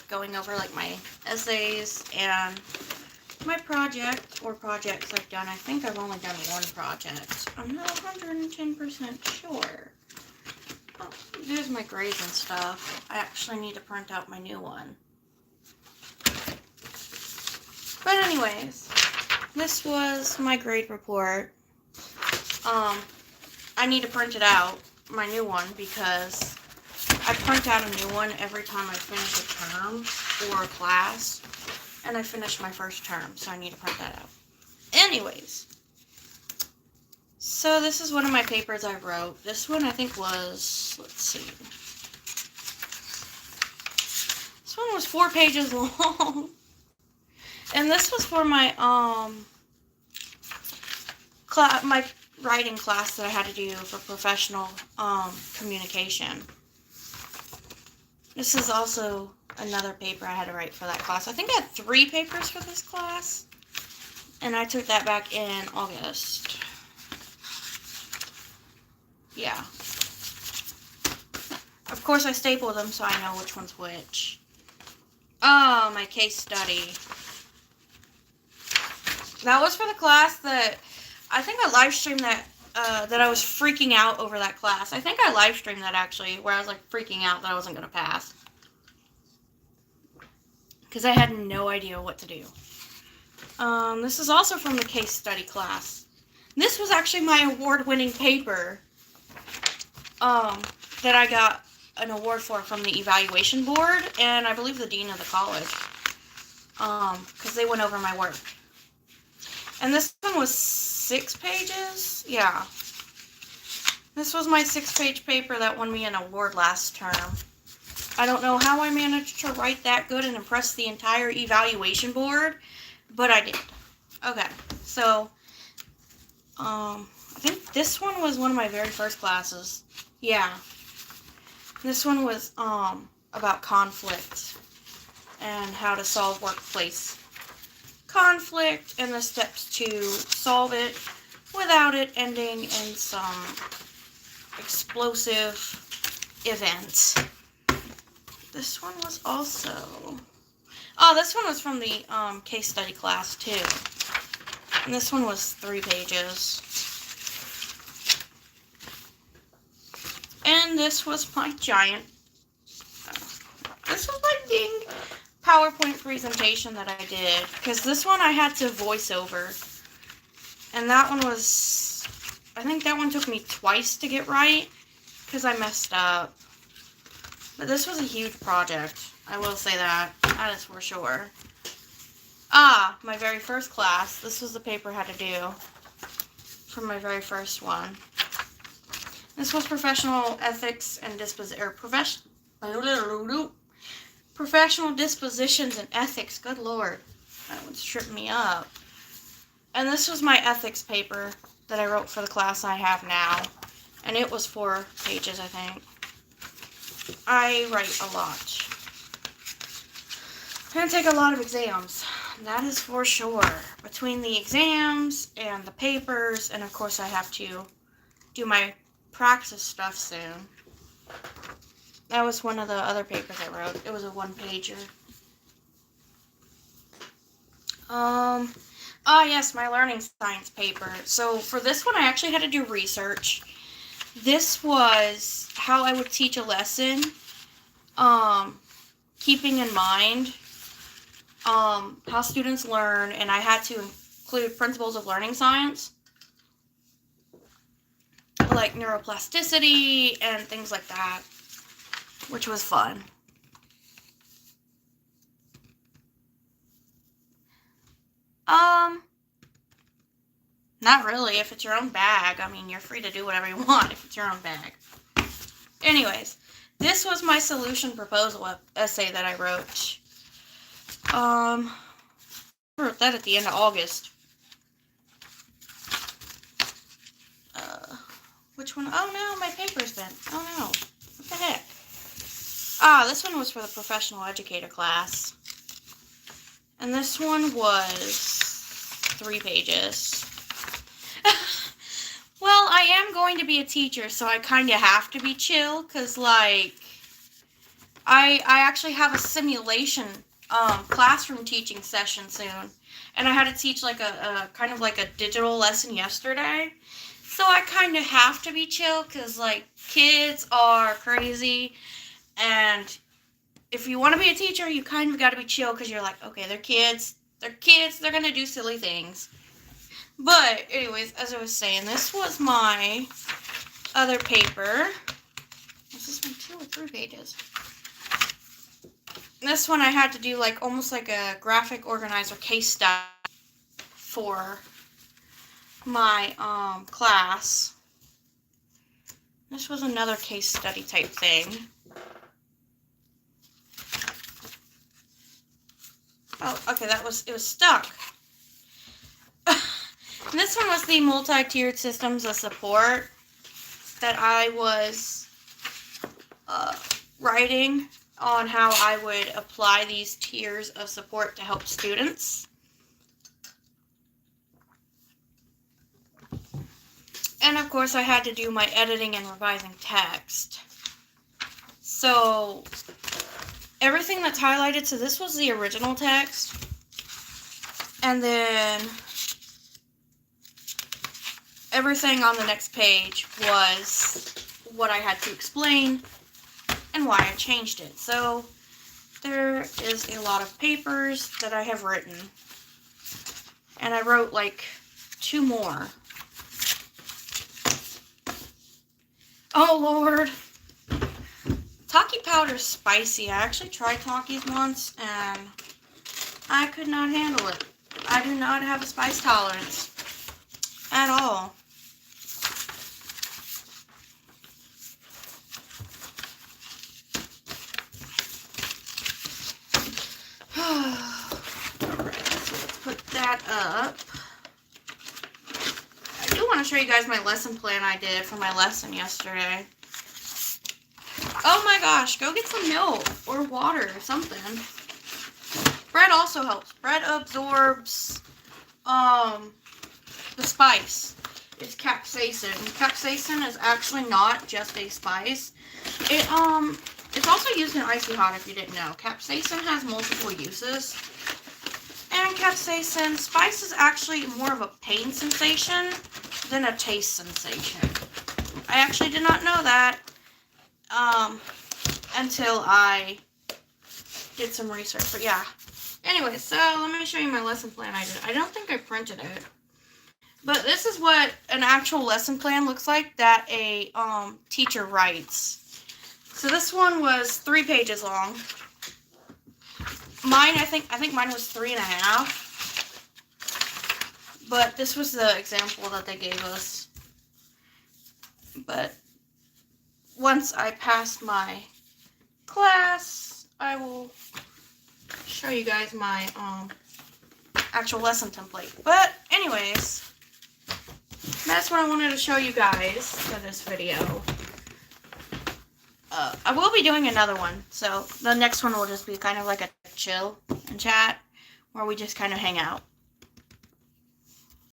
going over like my essays and my project or projects I've done. I think I've only done one project. I'm not 110% sure. Oh, there's my grades and stuff. I actually need to print out my new one. But anyways, this was my grade report. I need to print it out, my new one, because I print out a new one every time I finish a term or a class, and I finished my first term, so I need to print that out. Anyways, so this is one of my papers I wrote. This one I think was, let's see. This one was 4 pages long. And this was for my my writing class that I had to do for professional communication. This is also another paper I had to write for that class. I think I had 3 papers for this class, and I took that back in August. Yeah. Of course, I stapled them so I know which one's which. Oh, my case study. That was for the class that I think I live streamed that I was freaking out over that class. I think I live streamed that actually, where I was like freaking out that I wasn't going to pass. Because I had no idea what to do. This is also from the case study class. This was actually my award-winning paper that I got an award for from the evaluation board, and I believe the dean of the college, because they went over my work. And this one was 6 pages? Yeah. This was my 6-page paper that won me an award last term. I don't know how I managed to write that good and impress the entire evaluation board, but I did. Okay, so, I think this one was one of my very first classes. Yeah. This one was, about conflict and how to solve workplace conflict and the steps to solve it without it ending in some explosive event. This one was also... Oh, this one was from the case study class, too. And this one was 3 pages. And this was my giant... this was my ding PowerPoint presentation that I did. Because this one I had to voice over. And that one was... I think that one took me twice to get right. Because I messed up. But this was a huge project. I will say that. That is for sure. Ah, my very first class. This was the paper I had to do. For my very first one. This was professional ethics and professional dispositions and ethics. Good Lord. That would trip me up. And this was my ethics paper that I wrote for the class I have now. And it was 4 pages, I think. I write a lot. I'm going to take a lot of exams. That is for sure. Between the exams and the papers, and of course I have to do my practice stuff soon. That was one of the other papers I wrote. It was a 1-pager. Oh yes, my learning science paper. So for this one I actually had to do research. This was how I would teach a lesson, keeping in mind how students learn, and I had to include principles of learning science, like neuroplasticity and things like that, which was fun. Not really. If it's your own bag, I mean, you're free to do whatever you want if it's your own bag. Anyways, this was my solution proposal essay that I wrote. I wrote that at the end of August. Which one? Oh no, my paper's bent. Oh no. What the heck? Ah, this one was for the professional educator class. And this one was 3 pages. Well, I am going to be a teacher, so I kind of have to be chill, because, like, I actually have a simulation classroom teaching session soon, and I had to teach like a kind of like a digital lesson yesterday. So I kind of have to be chill because like kids are crazy, and if you want to be a teacher, you kind of got to be chill because you're like, okay, they're kids, they're gonna do silly things. But anyways, as I was saying, this was my other paper. Is this one 2 or 3 pages? This one I had to do like almost like a graphic organizer case study for my class. This was another case study type thing. Oh, okay, it was stuck. And this one was the multi-tiered systems of support that I was writing on how I would apply these tiers of support to help students. And of course I had to do my editing and revising text. So everything that's highlighted, so this was the original text. And then everything on the next page was what I had to explain and why I changed it. So there is a lot of papers that I have written. And I wrote like 2 more. Oh Lord. Taki powder's spicy. I actually tried Takis once and I could not handle it. I do not have a spice tolerance at all. That up. I do want to show you guys my lesson plan I did for my lesson yesterday. Oh my gosh, go get some milk or water or something. Bread also helps. Bread absorbs the spice. It's capsaicin. Capsaicin is actually not just a spice. It's also used in Icy Hot if you didn't know. Capsaicin has multiple uses. And capsaicin, spice is actually more of a pain sensation than a taste sensation. I actually did not know that until I did some research. But yeah. Anyway, so let me show you my lesson plan I did. I don't think I printed it. But this is what an actual lesson plan looks like that a teacher writes. So this one was 3 pages long. Mine, I think mine was 3.5. But this was the example that they gave us. But once I pass my class, I will show you guys my actual lesson template. But anyways, that's what I wanted to show you guys for this video. I will be doing another one, so the next one will just be kind of like a chill and chat where we just kind of hang out.